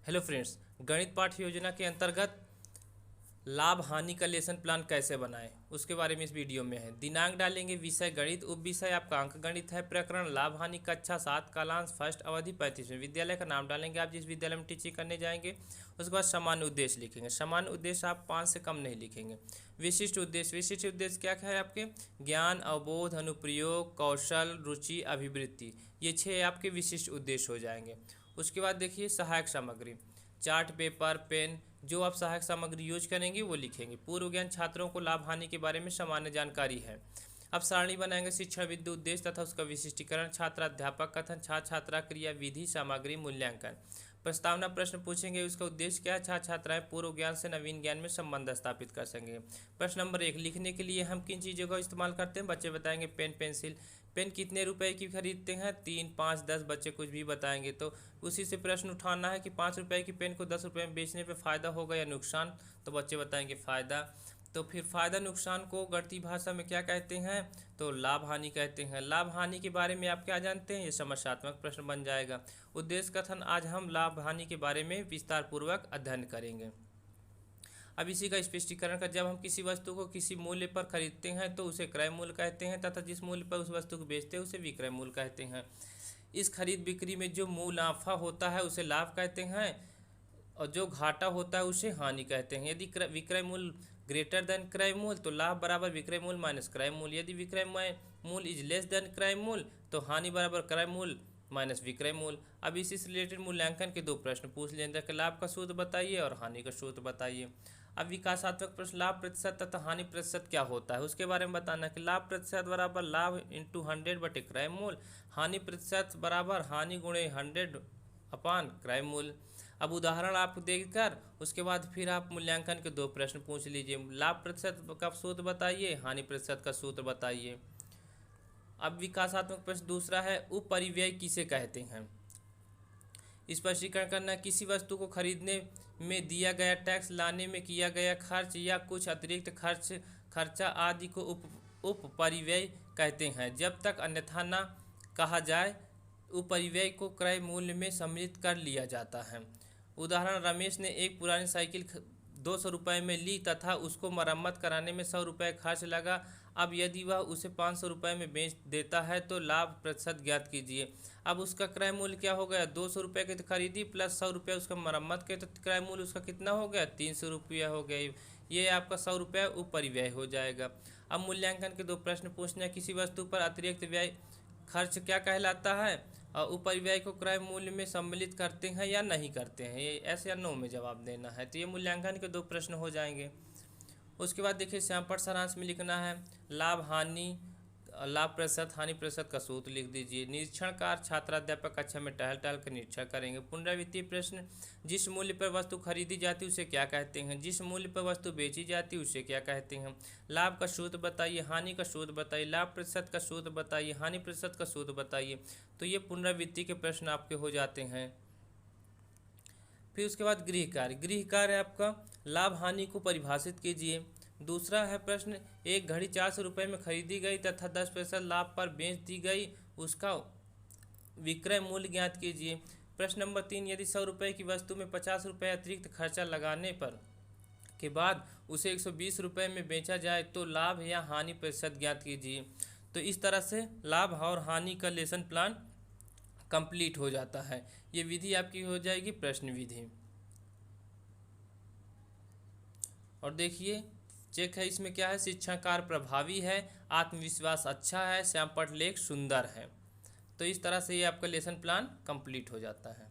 Hello friends, गणित पाठ योजना के अंतर्गत लाभ हानि का लेसन प्लान कैसे बनाएं उसके बारे में इस वीडियो में है। दिनांक डालेंगे, विषय गणित, उप विषय आपका अंक गणित है, प्रकरण लाभ हानि, कक्षा 7, कालांश फर्स्ट, अवधि 35 में। विद्यालय का नाम डालेंगे, आप जिस विद्यालय में टीचिंग करने जाएंगे। उसके बाद सामान्य उद्देश्य लिखेंगे। सामान्य उद्देश्य आप 5 से कम नहीं लिखेंगे। विशिष्ट उद्देश्य, विशिष्ट उद्देश्य क्या क्या है आपके? ज्ञान, अवबोध, अनुप्रयोग, कौशल, रुचि, अभिवृत्ति, ये 6 आपके विशिष्ट उद्देश्य हो जाएंगे। उसके बाद देखिए सहायक सामग्री, चार्ट पेपर, पेन, जो आप सहायक सामग्री यूज करेंगे वो लिखेंगे। पूर्व ज्ञान, छात्रों को लाभ हानि के बारे में सामान्य जानकारी है। अब सारणी बनाएंगे, शिक्षण विद्या उद्देश्य तथा उसका विशिष्टीकरण, छात्र अध्यापक कथन, छात्र छात्रा क्रिया विधि, सामग्री, मूल्यांकन। प्रस्तावना प्रश्न पूछेंगे, उसका उद्देश्य क्या है? छात्र छात्राएं पूर्व ज्ञान से नवीन ज्ञान में संबंध स्थापित कर सकेंगे। प्रश्न नंबर 1, लिखने के लिए हम किन चीज़ों का इस्तेमाल करते हैं? बच्चे बताएंगे पेन, पेंसिल। पेन कितने रुपए की खरीदते हैं? 3, 5, 10, बच्चे कुछ भी बताएंगे। तो उसी से प्रश्न उठाना है कि 5 रुपए की पेन को 10 रुपए में बेचने पे फ़ायदा होगा या नुकसान? तो बच्चे बताएंगे फ़ायदा। तो फिर फ़ायदा नुकसान को गणितीय भाषा में क्या कहते हैं? तो लाभ हानि कहते हैं। लाभ हानि के बारे में आप क्या जानते हैं? ये समस्यात्मक प्रश्न बन जाएगा। उद्देश्य कथन, आज हम लाभ हानि के बारे में विस्तार पूर्वक अध्ययन करेंगे। अब इसी का स्पष्टीकरण का, जब हम किसी वस्तु को किसी मूल्य पर खरीदते हैं तो उसे क्रय मूल्य कहते हैं तथा जिस मूल्य पर उस वस्तु को बेचते हैं उसे विक्रय मूल्य कहते हैं। इस खरीद बिक्री में जो मुनाफा होता है उसे लाभ कहते हैं और जो घाटा होता है उसे हानि कहते हैं। यदि विक्रय मूल्य ग्रेटर देन क्रय मूल्य तो लाभ बराबर विक्रय मूल्य माइनस क्रय मूल्य। यदि विक्रय मूल्य इज लेस देन क्रय मूल्य तो हानि बराबर क्रय मूल्य माइनस विक्रय मूल्य। अब इसी से रिलेटेड मूल्यांकन के 2 प्रश्न पूछ लेंगे कि लाभ का सूत्र बताइए और हानि का सूत्र बताइए। अब विकासात्मक प्रश्न, लाभ प्रतिशत तथा हानि प्रतिशत क्या होता है उसके बारे में बताना कि लाभ प्रतिशत बराबर लाभ इंटू 100 बटे क्रय मूल्य, हानि प्रतिशत बराबर हानि गुणे 100 अपान क्रय मूल्य। अब उदाहरण आप देखकर उसके बाद फिर आप मूल्यांकन के 2 प्रश्न पूछ लीजिए। लाभ प्रतिशत का सूत्र बताइए, हानि प्रतिशत का सूत्र बताइए। अब विकासात्मक प्रश्न दूसरा है, उपरिव्यय किसे कहते हैं? स्पष्टीकरण करना, किसी वस्तु को खरीदने में दिया गया टैक्स, लाने में किया गया खर्च या कुछ अतिरिक्त खर्चा आदि को उपरिव्यय कहते हैं जब तक अन्यथा न कहा जाए। उपरिव्यय को क्रय मूल्य में सम्मिलित कर लिया जाता है। उदाहरण, रमेश ने एक पुरानी साइकिल 200 रुपये में ली तथा उसको मरम्मत कराने में 100 रुपये खर्च लगा। अब यदि वह उसे 500 रुपये में बेच देता है तो लाभ प्रतिशत ज्ञात कीजिए। अब उसका क्रय मूल्य क्या हो गया? 200 रुपये की तो खरीदी प्लस 100 रुपये उसका मरम्मत के, तो क्रय मूल्य उसका कितना हो गया? 300 रुपया हो गया। ये आपका 100 रुपये उपरिव्यय हो जाएगा। अब मूल्यांकन के 2 प्रश्न पूछना है, किसी वस्तु पर अतिरिक्त व्यय खर्च क्या कहलाता है और उपरिव्यय को क्रय मूल्य में सम्मिलित करते हैं या नहीं करते हैं? ये ऐसे या नो में जवाब देना है। तो ये मूल्यांकन के 2 प्रश्न हो जाएंगे। उसके बाद देखिए श्यामपट्ट सारांश में लिखना है, लाभ हानि, लाभ प्रतिशत, हानि प्रतिशत का सूत्र लिख दीजिए। निरीक्षणकार, छात्र अध्यापक कक्षा में टहल टहल कर निरीक्षण करेंगे। पुनरावृत्ति प्रश्न, जिस मूल्य पर वस्तु खरीदी जाती है उसे क्या कहते हैं? जिस मूल्य पर वस्तु बेची जाती है उसे क्या कहते हैं? लाभ का सूत्र बताइए, हानि का सूत्र बताइए, लाभ प्रतिशत का सूत्र बताइए, हानि प्रतिशत का सूत्र बताइए। तो ये पुनरावृत्ति के प्रश्न आपके हो जाते हैं। फिर उसके बाद गृह कार्य, गृह कार्य आपका लाभ हानि को परिभाषित कीजिए। दूसरा है प्रश्न, एक घड़ी 400 रुपये में खरीदी गई तथा 10% लाभ पर बेच दी गई, उसका विक्रय मूल्य ज्ञात कीजिए। प्रश्न नंबर 3, यदि 100 रुपये की वस्तु में 50 रुपये अतिरिक्त खर्चा लगाने पर के बाद उसे 120 रुपये में बेचा जाए तो लाभ या हानि प्रतिशत ज्ञात कीजिए। तो इस तरह से लाभ और हानि का लेसन प्लान कंप्लीट हो जाता है। ये विधि आपकी हो जाएगी प्रश्न विधि। और देखिए चेक है, इसमें क्या है? शिक्षण कार्य प्रभावी है, आत्मविश्वास अच्छा है, श्यामपट्ट लेख सुंदर है। तो इस तरह से ये आपका लेसन प्लान कंप्लीट हो जाता है।